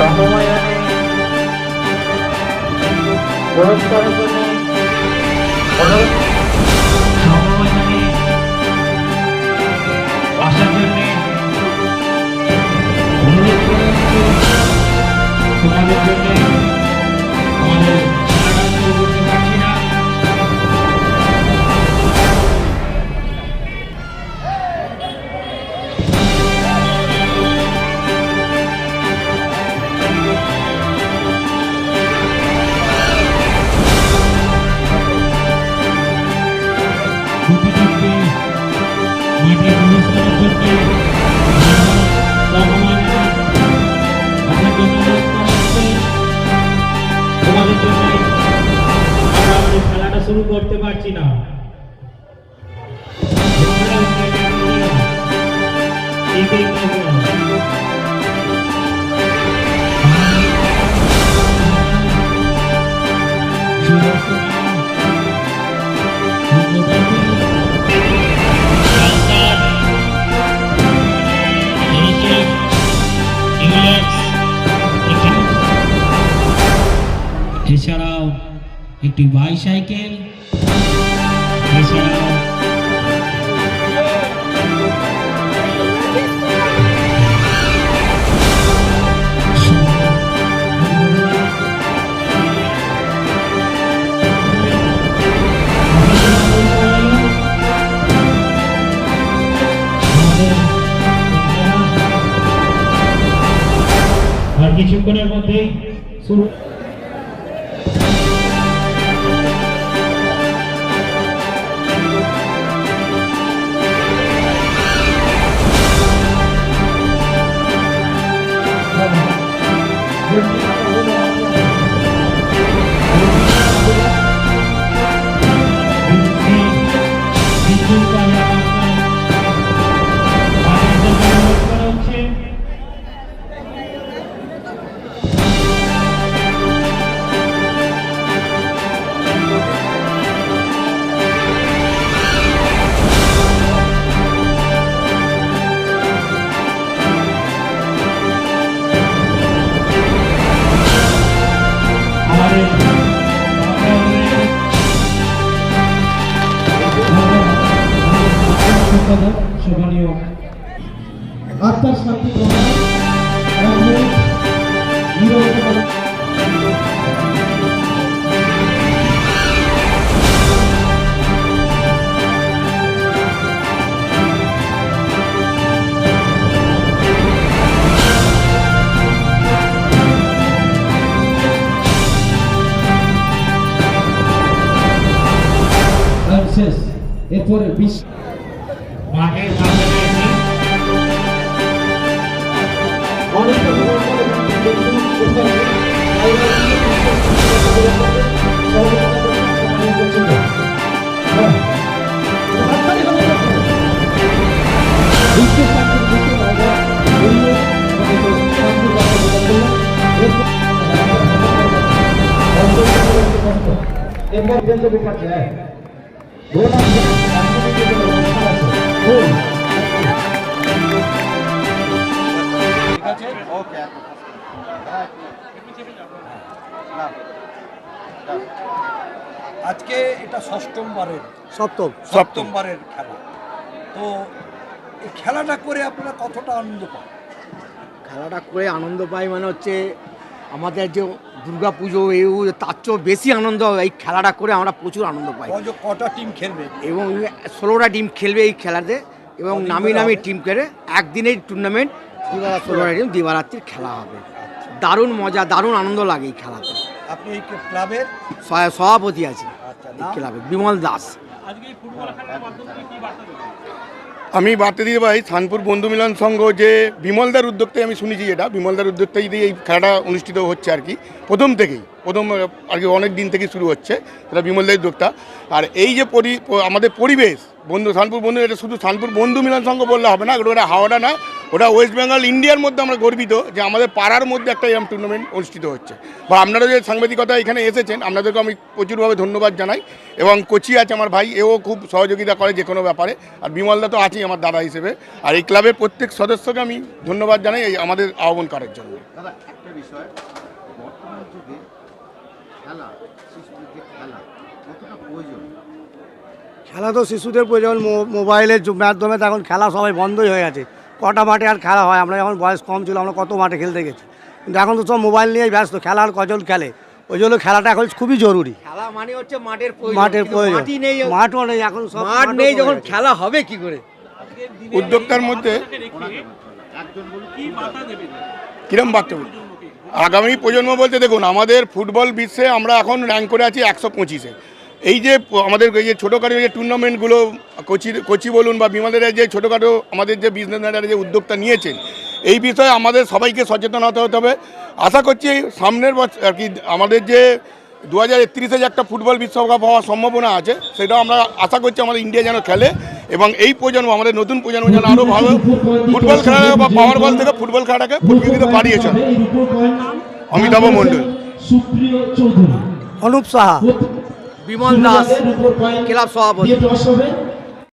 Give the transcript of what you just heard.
সমময়নে পুরস্কারের জন্য অনুরোধ সমময়নে আসার জন্য অনুরোধ করা হচ্ছে। তোমাদের জন্য আমাদের খেলাটা শুরু করতে পারছি না। তোমাদের জন্য আমরা আমাদের খেলাটা শুরু করতে পারছি না। এছাড়াও একটি বাইসাইকেল, এছাড়াও আর কিছুক্ষণের মধ্যেই শুরু। শোভনীয় আত্মার শান্তি শেষ। এরপরে মাঠের আজকে এটা সপ্তমবারের খেলা। তো এই খেলাটা করে আপনারা কতটা আনন্দ পান? খেলাটা করে আনন্দ পাই মানে হচ্ছে আমাদের যে দুর্গা পুজো এই তার চেয়েও বেশি আনন্দ এই খেলাটা করে আমরা প্রচুর আনন্দ পাই। কটা টিম খেলবে? এবং 16টা টিম খেলবে এই খেলাতে এবং নামি নামি টিম করে একদিনের টুর্নামেন্ট 16টা টিম দিবারাত্রির খেলা হবে। দারুণ মজা, দারুণ আনন্দ লাগে এই খেলাতে। আপনি এই ক্লাবের সভাপতি আছে এই ক্লাবে, বিমল দাস। আমি বার্তা দিয়ে ভাই শানপুর বন্ধু মিলন সংঘ যে বিমলদার উদ্যোগটাই আমি শুনেছি, যেটা বিমলদার উদ্যোগটাই দিয়ে এই খেলাটা অনুষ্ঠিত হচ্ছে আর কি প্রথম আর কি অনেক দিন থেকেই শুরু হচ্ছে এটা বিমলদার উদ্যোগটা। আর এই যে আমাদের পরিবেশ শানপুর বন্ধু, এটা শুধু শানপুর বন্ধু মিলন সংঘ বললে হবে না, ওটা হাওড়া না, ওটা ওয়েস্ট বেঙ্গল ইন্ডিয়ার মধ্যে আমরা গর্বিত যে আমাদের পাড়ার মধ্যে একটা এরকম টুর্নামেন্ট অনুষ্ঠিত হচ্ছে। বা আপনারা যে সাংবাদিকতা এখানে এসেছেন আপনাদেরকে আমি প্রচুরভাবে ধন্যবাদ জানাই। এবং কোচি আছে আমার ভাই, এও খুব সহযোগিতা করে যে কোনো ব্যাপারে। আর বিমলদা তো আছেই আমার দাদা হিসেবে। আর এই ক্লাবের প্রত্যেক সদস্যকে আমি ধন্যবাদ জানাই এই আমাদের আহ্বান করার জন্য। দাদা একটা বিষয়, বর্তমান যুগে খেলা, শিশুদের যে খেলা কতটা প্রয়োজন? খেলা তো শিশুদের প্রয়োজন। মোবাইলের মাধ্যমে তো এখন খেলা সবাই বন্ধই হয়ে গেছে। কটা মাঠে আর খেলা হয়? আমরা যখন বয়স কম ছিল আমরা কত মাঠে খেলতে গেছি, কিন্তু এখন তো সব মোবাইল নিয়েই ব্যস্ত। খেলা আর কজন খেলে? ওই জন্য খেলাটা এখন খুবই জরুরি। খেলা মানে হচ্ছে মাঠের প্রয়োজন। মাঠের কিন্তু প্রয়োজন, মাঠই নেই, মাঠও নেই এখন, সব মাঠ মাঠও নেই, কমে যখন গেছে। খেলা হবে কি করে? উদ্যোক্তার মধ্যে একজন বলুন কিরম বার্তা বলুন? আগামী প্রজন্ম বলতে দেখুন, আমাদের ফুটবল বিশ্বে আমরা এখন র্যাঙ্ক করে আছি 125-এ। এই যে আমাদের এই যে ছোটোখাটো যে টুর্নামেন্টগুলো কোচি বলুন বা বিমলের যে ছোটোখাটো আমাদের যে বিজনেসম্যানরা যে উদ্যোগটা নিয়েছেন, এই বিষয়ে আমাদের সবাইকে সচেতন হতে হবে। আশা করছি সামনের বছর আর কি আমাদের যে 2031-এ যে একটা ফুটবল বিশ্বকাপ হওয়ার সম্ভাবনা আছে, সেটাও আমরা আশা করছি আমাদের ইন্ডিয়া যেন খেলে এবং এই প্রজন্ম আমাদের নতুন প্রজন্ম যেন আরও ভালো ফুটবল খেলাটাকে বা পাওয়ার বল থেকে ফুটবল খেলাটাকে প্রতিযোগিতা বাড়িয়েছে। অমিতাভ মণ্ডল, সুপ্রিয় চৌধুরী, অনুপ সাহা, বিমল দাস, ক্লাব সভাপতি।